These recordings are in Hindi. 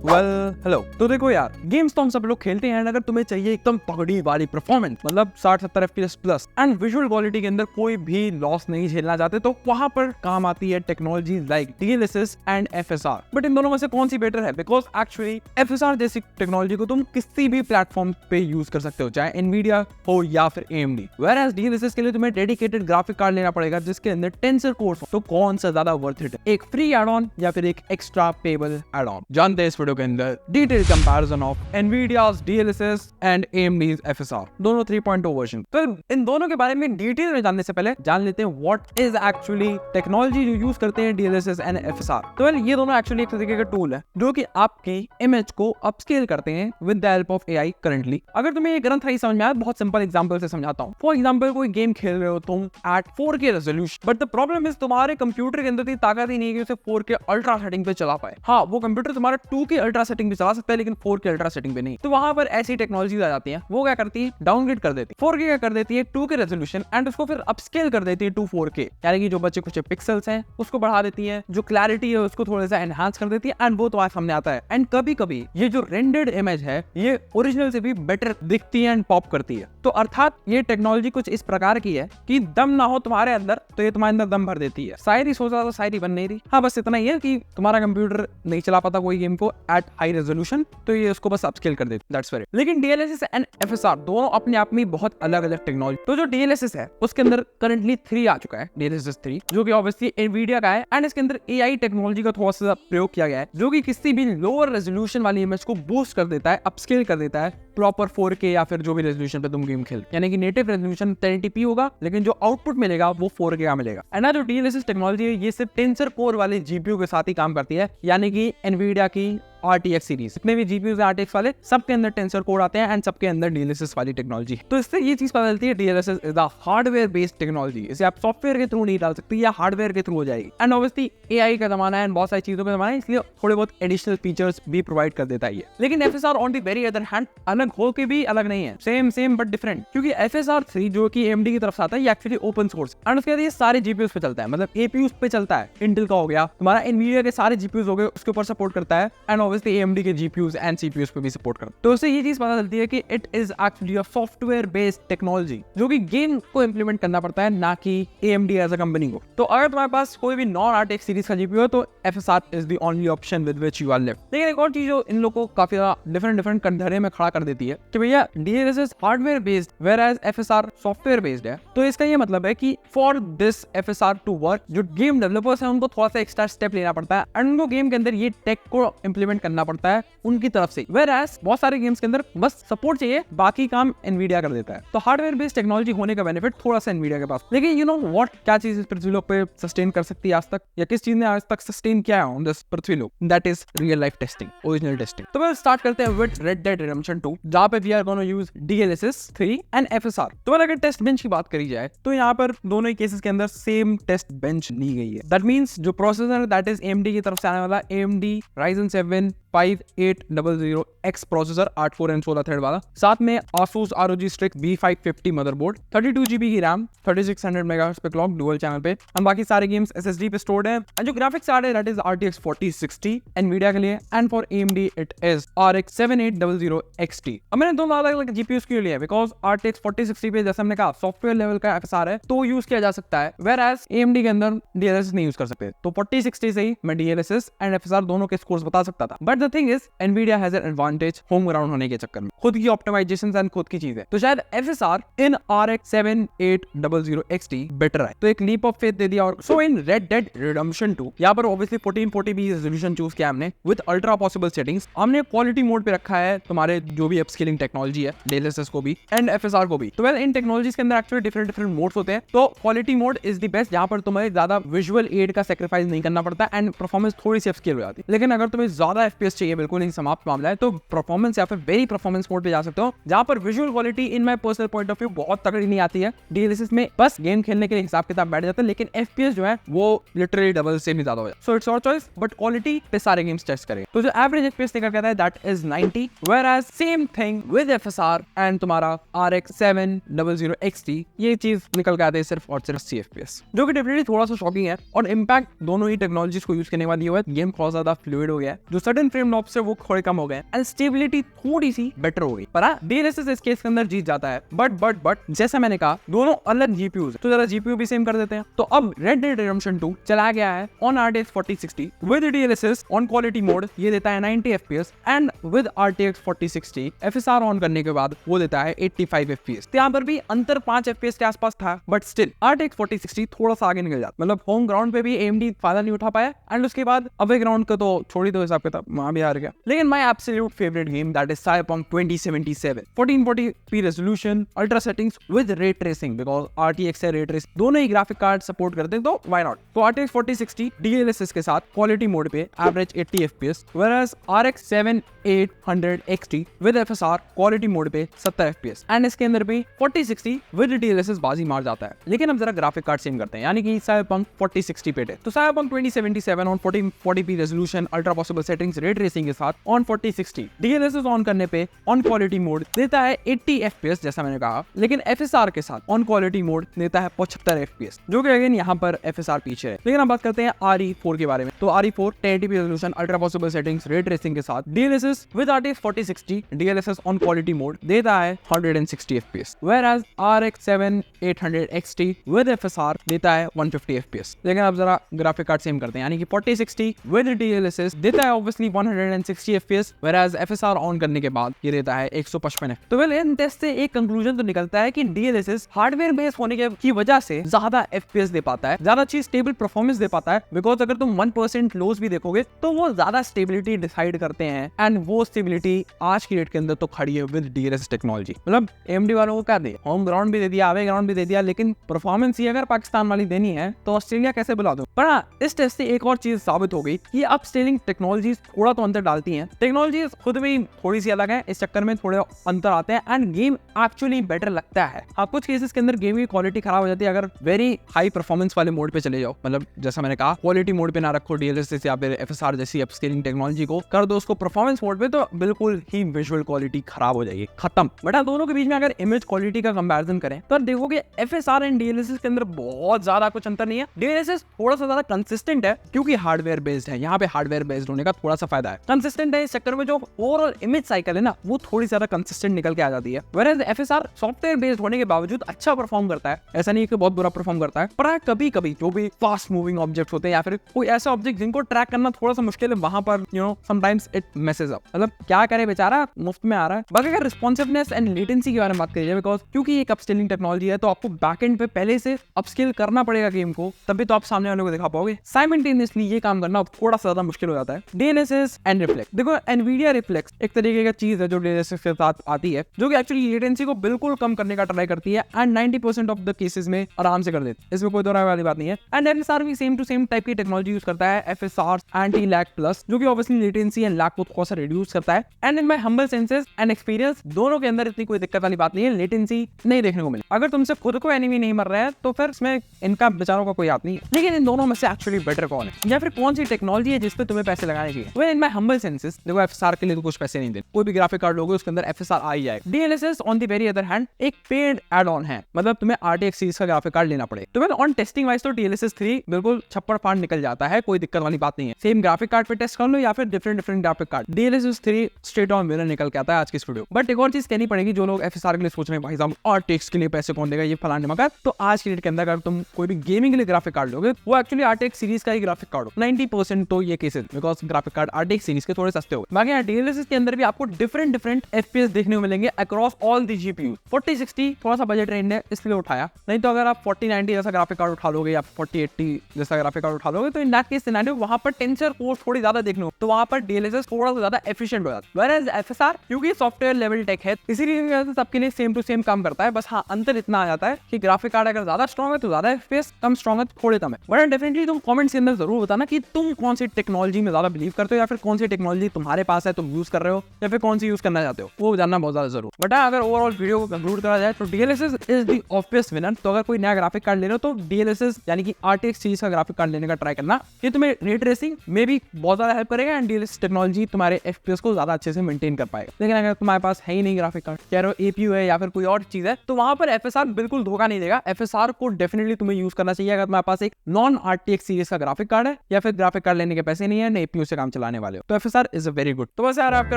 Well hello. तो देखो यार, गेम्स तो हम सब लोग खेलते हैं, अगर तुम्हें चाहिए एकदम तगड़ी वाली परफॉर्मेंस, मतलब 60-70 FPS plus and visual quality के अंदर कोई भी लॉस नहीं झेलना चाहते, तो वहां पर काम आती है technology like DLSS and FSR। But in दोनों में से कौन सी बेटर है? बिकॉज एक्चुअली FSR जैसी टेक्नोलॉजी को तुम किसी भी प्लेटफॉर्म पे यूज कर सकते हो, चाहे Nvidia हो या फिर AMD। Whereas DLSS के लिए तुम्हें डेडिकेटेड ग्राफिक कार्ड लेना पड़ेगा जिसके अंदर टेंसर कोर। तो कौन सा ज्यादा वर्थ इट है, एक फ्री एड ऑन या फिर एक एक्स्ट्रा पेबल एड ऑन? जानते हैं इस वीडियो के अंदर detail comparison of Nvidia's DLSS and AMD's FSR, दोनों 3.0 वर्जन। तो इन दोनों के बारे में डिटेल में जानने से पहले जान लेते हैं व्हाट इज एक्चुअली टेक्नोलॉजी जो यूज करते हैं DLSS एंड FSR। तो ये दोनों एक्चुअली एक तरीके का टूल है जो कि आपकी इमेज को अपस्केल करते हैं with the help of AI currently. अगर तुम्हें ये ग्रंथ नहीं समझ में आया, बहुत सिंपल एग्जांपल से समझाता हूँ। फॉर एग्जांपल, कोई गेम खेल रहे हो तुम at 4K resolution, but the problem is तुम्हारे कंप्यूटर के अंदर इतनी ताकत ही नहीं है कि उसे 4K अल्ट्रा सेटिंग पे चला पाए। हाँ, वो कंप्यूटर तुम्हारा 2K अल्ट्रा सेटिंग पे चला सकता है लेकिन 4K अल्ट्रा सेटिंग पे नहीं। तो वहां पर ऐसी टेक्नोलॉजी आ जाती है, वो क्या करती है, डाउनग्रेड कर देती है, 4K का कर देती है 2K रेजोल्यूशन एंड उसको फिर अपस्केल कर देती है टू 4K, यानी कि जो बच्चे कुछ पिक्सल्स हैं उसको बढ़ा देती है, जो क्लैरिटी है उसको थोड़ा सा एनहांस कर देती है एंड वो तुम्हारे सामने आता है। एंड कभी कभी ये जो रेंडर्ड इमेज है ये ओरिजिनल से भी बेटर दिखती है एंड पॉप करती है। तो अर्थात ये टेक्नोलॉजी कुछ इस प्रकार की है कि दम ना हो तुम्हारे अंदर तो ये तुम्हारे अंदर दम भर देती है। शायरी सोच रहा था, शायरी बन नहीं रही। हाँ, बस इतना ही है कि तुम्हारा कंप्यूटर नहीं चला पाता कोई गेम को एट हाई रेजोल्यूशन, तो ये उसको बस अपस्केल कर देती है। That's very. लेकिन DLSS एंड FSR दोनों अपने आप में बहुत अलग अलग टेक्नोलॉजी। तो जो DLSS है उसके अंदर करंटली 3 आ चुका है, DLSS 3, जो कि ऑब्वियसली Nvidia का है एंड इसके अंदर AI टेक्नोलॉजी का थोड़ा सा प्रयोग किया गया है जो कि किसी भी लोअर रेजोल्यूशन वाली इमेज को बूस्ट कर देता है, अपस्केल कर देता है प्रॉपर 4K या फिर जो भी रेजोल्यूशन पे तुम गेम खेल, यानी कि नेटिव रेजोल्यूशन 1080p होगा लेकिन जो आउटपुट मिलेगा वो 4K का मिलेगा। एंड जो DLSS टेक्नोलॉजी है ये सिर्फ टेंसर कोर वाले GPU के साथ ही काम करती है, यानी कि Nvidia की RTX सीरीज, जितने भी GPUs हैं RTX वाले, सबके अंदर टेंसर कोड आते हैं एंड सबके अंदर DLSS वाली टेक्नोलॉजी। तो इससे ये चीज पता चलती है DLSS is the hardware based technology. इसे आप सॉफ्टवेयर के थ्रू नहीं डाल सकते या हार्डवेयर के थ्रू हो जाएगी। एंड ऑब्वियसली AI का जमाना है एंड बहुत सारी चीजों का जमाना है, इसलिए थोड़े बहुत एडिशनल फीचर्स भी प्रोवाइड कर देता है ये। लेकिन FSR on the very other hand अलग हो के भी अलग नहीं है, सेम बट डिफरेंट, क्योंकि FSR 3 जो कि AMD की तरफ से आता है ये एक्चुअली ओपन सोर्स एंड उसके बाद ये सारे GPUs पे चलता है, मतलब APUs पे चलता है। इंटेल का हो गया, तुम्हारा Nvidia के सारे GPUs हो गए, उसके ऊपर सपोर्ट करता है एंड ऑब्वियसली AMD के GPUs एंड CPUs पे भी सपोर्ट करता है। तो उससे ये चीज पता चलती है कि it is actually a software based technology जो कि गेम को इंप्लीमेंट करना पड़ता है, ना कि AMD एज अ कंपनी को। तो अगर तुम्हारे पास कोई भी नॉन RTX सीरीज का GPU है तो FSR is the only option with which you are left. लेकिन एक और चीज जो इन लोगों को काफी डिफरेंट कंधरे में खड़ा कर देती है कि भैया DLSS hardware based whereas FSR software based है। तो इसका ये मतलब है कि for this FSR to work, जो गेम डेवलपर्स हैं उनको थोड़ा सा एक्स्ट्रा स्टेप लेना पड़ता है एंड उनको गेम के अंदर ये टेक को इंप्लीमेंट करना पड़ता है उनकी तरफ से। whereas बहुत सारे गेम्स के अंदर बस सपोर्ट चाहिए, बाकी काम Nvidia कर देता है। तो हार्डवेयर बेस्ड टेक्नोलॉजी होने का बेनिफिट थोड़ा सा Nvidia के पास। लेकिन यू नो व्हाट, क्या चीज इस पृथ्वी लोक पे सस्टेन कर सकती है आज तक, या किस चीज ने आज तक सस्टेन किया है ऑन दिस पृथ्वी लोक? That is real life testing, original testing. तो फिर स्टार्ट करते हैं विद Red Dead Redemption 2, जहां पे we are gonna use DLSS 3 and FSR। तो अगर टेस्ट बेंच की बात करी जाए तो यहाँ पर दोनों ही केसेस के अंदर सेम टेस्ट बेंच ली गई है। दैट मींस जो प्रोसेसर है दैट इज AMD की तरफ से आने वाला AMD Ryzen 7 5800X processor 8 core and 16 thread वाला, साथ में Asus ROG Strix B550 motherboard, 32GB की रैम, 3600 MHz पे क्लॉक डुअल चैनल पे, हम बाकी सारे गेम्स SSD पे स्टोर्ड है। एंड जो ग्राफिक्स कार्ड है दैट इज RTX 4060 Nvidia के लिए and for AMD it is RX 7800 XT। अब मैंने दोनों अलग अलग GPUs क्यों लिया, बिकॉज RTX 4060 पे जैसे हमने कहा सॉफ्टवेयर लेवल का FSR है तो यूज किया जा सकता है, whereas AMD के अंदर DLSS नहीं यूज कर सकते। तो 4060 से ही मैं DLSS एंड FSR दोनों के स्कोर्स बता सकता था। But the thing is Nvidia has an advantage home ground होने के चक्कर में, खुद की ऑप्टिमाइजेशंस एंड खुद की चीजें। तो शायद FSR इन RX 7800 XT बेटर है, तो एक लीप ऑफ फेथ दे दिया। और सो इन Red Dead Redemption 2 यहाँ पर ऑब्वियसली 1440p रेजोल्यूशन चूज किया हमने विद अल्ट्रा पॉसिबल सेटिंग्स। हमने क्वालिटी मोड पे रखा है तुम्हारे जो भी अपस्केलिंग टेक्नोलॉजी है, DLSS को भी एंड FSR को भी। तो वेल इन टेक्नोलॉजीज के अंदर एक्चुअली डिफरेंट मोड्स होते हैं। तो quality mode is the best, जहां पर तुम्हें ज्यादा विजुअल एड का सैक्रिफाइस नहीं करना पड़ता एंड परफॉर्मेंस थोड़ी सी अपस्केल हो जाती है। लेकिन अगर तुम्हें ज्यादा FPS चाहिए, बिल्कुल नहीं समाप्त मामला है, तो परफॉर्मेंस या फिर वेरी परफॉर्मेंस मोड पे जा सकते हो, जहां पर visual quality in my personal point of view बहुत तगड़ी नहीं आती है। DLSS में बस गेम खेलने के लिए हिसाब किताब बैठ जाता है, लेकिन FPS जो है वो लिटरली डबल से भी ज्यादा हो जाता है। So it's your choice, but quality पे सारे गेम्स टेस्ट करें। तो जो एवरेज FPS निकल के आता है that is 90, whereas same thing with FSR and तुम्हारा RX 700 XT, ये चीज निकल के आते हैं सिर्फ और सिर्फ 80 FPS, जो कि डेफिनेटली थोड़ा सा शॉकिंग है। और इम्पैक्ट दोनों ही टेक्नोलॉजीज को यूज करने वाली हुआ है, गेम बहुत ज्यादा फ्लूइड हो गया है। जो सर्टेन फ्रेम नॉब से वो थोड़े कम हो गए एंड स्टेबिलिटी थोड़ी सी बेटर हो गई। पर DLSS इस केस के अंदर जीत जाता है। बट जैसा मैंने कहा दोनों अलग GPUs तो जरा GPU भी सेम कर देते हैं। तो अब Red Dead Redemption 2 चला गया है on RTX 4060 with DLSS on quality mode, ये देता है 90 FPS and with RTX 4060 FSR on करने के बाद वो देता है 85 FPS। तो यहाँ पर भी अंतर 5 FPS के आसपास था, बट स्टिल RTX 4060 थोड़ा सा आगे निकल जाता। मतलब होम ग्राउंड पे भी AMD फायदा नहीं उठा पाया एंड उसके बाद अवे ग्राउंड का तो छोड़ी दो हिसाब किताब, वहां भी हार गया। लेकिन my absolute favourite game that is Cyberpunk 2077 1440p resolution ultra settings with ray tracing, because RTX से रे ट्रेस दोनों ही ग्राफिक कार्ड सपोर्ट करते हैं तो व्हाई नॉट। तो RTX 4060 DLSS के साथ क्वालिटी मोड पे average 80 FPS, whereas RX 7800 XT with FSR quality mode पे 70 FPS एंड इसके अंदर भी 4060 with DLSS बाजी मार जाता है। लेकिन अब जरा ग्राफिक कार्ड सेम करते हैं, यानी कि Cyberpunk 4060 पे है। तो Cyberpunk 2077 on 1440p resolution ultra possible settings ray tracing के साथ ऑन 4060 DLSS ऑन करने पे ऑन क्वालिटी मोड देता है 80 FPS जैसा मैंने कहा, लेकिन FSR के साथ ऑन क्वालिटी मोड देता है 75 FPS, जो कि अगेन यहाँ पर FSR पीछे है। लेकिन अब बात करते हैं RE4 के बारे में। तो RE4 1080p resolution ultra possible settings ray tracing के साथ DLSS with RTX 4060 DLSS on quality mode देता है 160 FPS, whereas RX 7800 XT with FSR देता है 150 FPS। लेकिन अब जरा ग्राफिक कार्ड सेम करते हैं, यानी कि 4060 with DLSS देता है obviously 160 FPS, whereas FSR on करने के बाद ये देता है 155 FPS। तो इन टेस्ट से एक कंक्लूजन तो निकलता है कि DLSS हार्डवेयर बेस्ड होने की वजह से ज्यादा FPS दे पाता है, ज्यादा अच्छी स्टेबल परफॉर्मेंस दे पाता है, बिकॉज अगर तुम 1% लोज भी देखोगे तो वो ज्यादा स्टेबिलिटी डिसाइड करते हैं एंड वो स्टेबिलिटी आज की डेट के अंदर तो खड़ी है विद DLSS टेक्नोलॉजी। मतलब AMD वालों को क्या दे, होम ग्राउंड भी दे दिया, अवे ग्राउंड भी दे दिया, लेकिन परफॉर्मेंस ही अगर पाकिस्तान वाली देनी है तो ऑस्ट्रेलिया कैसे बुला दो। पर इस टेस्ट से एक और चीज साबित हो गई कि अपस्केलिंग टेक्नोलॉजीज थोड़ा तो अंतर डालती हैं, टेक्नोलॉजीज खुद भी थोड़ी सी अलग है, इस चक्कर में थोड़े अंतर आते हैं एंड गेम एक्चुअली बेटर लगता है। हाँ, कुछ केसेस के अंदर गेम की क्वालिटी खराब हो जाती है अगर वेरी हाई परफॉर्मेंस वाले मोड पे चले जाओ। मतलब जैसा मैंने कहा क्वालिटी मोड पे ना रखो DLSS या फिर FSR जैसी अपस्केलिंग टेक्नोलॉजी को, कर दो उसको परफॉर्मेंस मोड पे, तो बिल्कुल ही विजुअल क्वालिटी खराब हो जाएगी, खत्म। बट दोनों के बीच में अगर इमेज क्वालिटी का कंपैरिजन करें तो देखोगे FSR एंड DLSS के अंदर बहुत ज्यादा कुछ अंतर नहीं है। DLSS थोड़ा सा ज्यादा कंसिस्टेंट है क्योंकि हार्डवेयर बेस्ड है, यहाँ पे हार्डवेयर बेस्ड होने का थोड़ा सा फायदा है। कंसिस्टेंट है इस चक्कर में जो ओवरऑल इमेज साइकिल है ना वो थोड़ी ज्यादा कंसिस्टेंट निकल के आ जाती है, whereas FSR सॉफ्टवेयर बेस्ड होने के बावजूद अच्छा परफॉर्म करता है, ऐसा नहीं कि बहुत बुरा परफॉर्म करता है। पर कभी कभी जो भी फास्ट मूविंग ऑब्जेक्ट्स होते हैं या फिर कोई ऐसे ऑब्जेक्ट जिनको ट्रैक करना थोड़ा सा मुश्किल है, वहां पर समटाइम्स इट मेसेस अप। मतलब क्या करे बेचारा, मुफ्त में आ रहा है। बाकी अगर रिस्पॉन्सिवनेस एंड लेटेंसी के बारे में बात करिए, बिकॉज क्योंकि एक अपस्केलिंग टेक्नोलॉजी है तो आपको बैकएंड पे पहले से अपस्केल करना पड़ेगा गेम को, तभी तो आप सामने वाले को दिखा पाओगे। साइमल्टेनियसली ये काम करना थोड़ा सा ज्यादा मुश्किल हो जाता है। DLSS एंड रिफ्लेक्स, देखो एनवीडिया रिफ्लेक्स एक तरीके का चीज है जो DLSS के साथ आती है, जो कि एक्चुअली लेटेंसी को बिल्कुल कम करने का ट्राई करती है एंड 90% ऑफ द केसेस में आराम से कर देती है, इसमें कोई दो राय वाली बात नहीं है। एंड FSR भी सेम टू सेम टाइप की टेक्नोलॉजी यूज करता है, FSR एंटी लैग प्लस, जो कि ऑब्वियसली लेटेंसी एंड लैग को थोड़ा सा रिड्यूस करता है। And in my humble senses and experience दोनों के अंदर इतनी कोई दिक्कत वाली बात नहीं है, लेटेंसी नहीं देखने को मिले। अगर तुमसे खुद को एनिमी नहीं मर रहा है तो फिर इसमें इनका बेचारों का कोई हाथ नहीं है। लेकिन इन दोनों में से एक्चुअली बेटर कौन है या फिर कौन सी टेक्नोलॉजी है जिस पे तुम्हें पैसे लगाने चाहिए? Well in my humble senses देखो FSR के लिए तो कुछ पैसे नहीं देते, कोई भी ग्राफिक कार्ड लोगे उसके अंदर FSR आ ही जाएगा। DLSS on the very other hand एक पेड एड ऑन है, मतलब तुम्हें RTX सीरीज का ग्राफिक कार्ड लेना पड़े। तो वेल ऑन टेस्टिंग वाइज तो DLSS 3 बिल्कुल छप्पड़ फाड़ निकल जाता है, कोई दिक्कत वाली बात नहीं है। सेम ग्राफिक कार्ड पे टेस्ट कर लो या फिर different graphic card, DLSS 3 straight on winner निकल के आता है आज की इस वीडियो। बट एक और चीज कहनी पड़ेगी, जो लोग FSR के लिए सोच रहे हैं भाई साहब RTX के लिए पैसे कौन देगा ये फलाने मगर, तो आज की डेट के अंदर अगर तुम कोई भी गेमिंग के लिए ग्राफिक कार्ड लोगे वो एक्चुअली RTX सीरीज का ही ग्राफिक कार्ड हो 90% तो ये cases, because graphic card RTX series के थोड़े सस्ते हो। बाकी DLSS के अंदर भी आपको डिफरेंट FPS देखने को मिलेंगे अक्रॉस ऑल दी GPU। 4060 थोड़ा सा बजट रेंज है इसलिए उठाया, नहीं तो अगर आप 4090 जैसा ग्राफिक कार्ड उठा लोगे या 4080 जैसा ग्राफिक कार्ड उठा लोगे तो इन दैट केस सिनेरियो वहां पर टेंसर कोर थोड़ी ज्यादा देखने को, तो वहां पर DLSS थोड़ा सा ज्यादा एफिशिएंट हो जाता है। whereas FSR क्योंकि सॉफ्टवेयर लेवल टेक है इसीलिए सबके लिए सेम टू सेम काम करता है, बस हाँ अंतर इतना आ जाता है कि ग्राफिक कार्ड अगर ज्यादा स्ट्रॉन्ग है तो ज्यादा FPS, कम स्ट्रॉन्ग है तो थोड़े कम है। बट डेफिनेटली तुम कमेंट्स के अंदर जरूर बताना कि तुम कौन सी टेक्नोलॉजी में ज्यादा बिलीव करते हो या फिर कौन सी टेक्नोलॉजी तुम्हारे पास है तुम यूज कर रहे हो या फिर कौन सी यूज करना चाहते हो, वो जानना बहुत ज्यादा जरूर। बट अगर ओवरऑल वीडियो को कंक्लूड करा जाए तो DLSS is the obvious winner. तो अगर कोई नया ग्राफिक कार्ड ले रहे हो तो DLSS यानी कि RTX सीरीज का ग्राफिक कार्ड लेने का ट्राई करना, ये तुम्हें रे ट्रेसिंग में भी बहुत ज्यादा हेल्प करेगा एंड DLSS टेक्नोलॉजी तुम्हारे FPS को ज्यादा अच्छे से मेंटेन कर पाएगा। लेकिन अगर तुम्हारे पास है ही नहीं ग्राफिक कार्ड, कह रहे हो APU है या फिर कोई और चीज है, तो वहां पर FSR बिल्कुल धोखा नहीं देगा। FSR को डेफिनेटली तुम्हें यूज करना चाहिए अगर तुम्हारे पास एक नॉन RTX सीरीज का ग्राफिक कार्ड है या फिर ग्राफिक कार्ड लेने के पैसे नहीं है, APU से काम चला चलाने वाले हो। तो FSR is a very good. तो बस यार आपका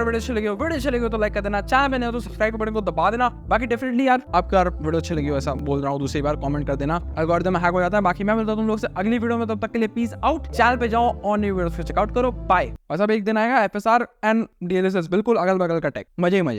वीडियो अच्छी लगी हो तो लाइक कर देना, चैनल में नहीं हो तो सब्सक्राइब बटन को दबा देना। बाकी डेफिनेटली यार आपका वीडियो अच्छी लगी हो ऐसा बोल रहा हूँ दूसरी बार कमेंट कर देना, एल्गोरिथम हैक हो जाता है। बाकी मैं मिलता हूं तुम लोग से अगली वीडियो में, तब तक के लिए पीस आउट। चैनल पे जाओ और न्यू वीडियोस को चेकआउट करो, बाय। और सब एक दिन आएगा FSR एंड DLSS बिल्कुल अगल बगल का टेक, मजे ही मजे।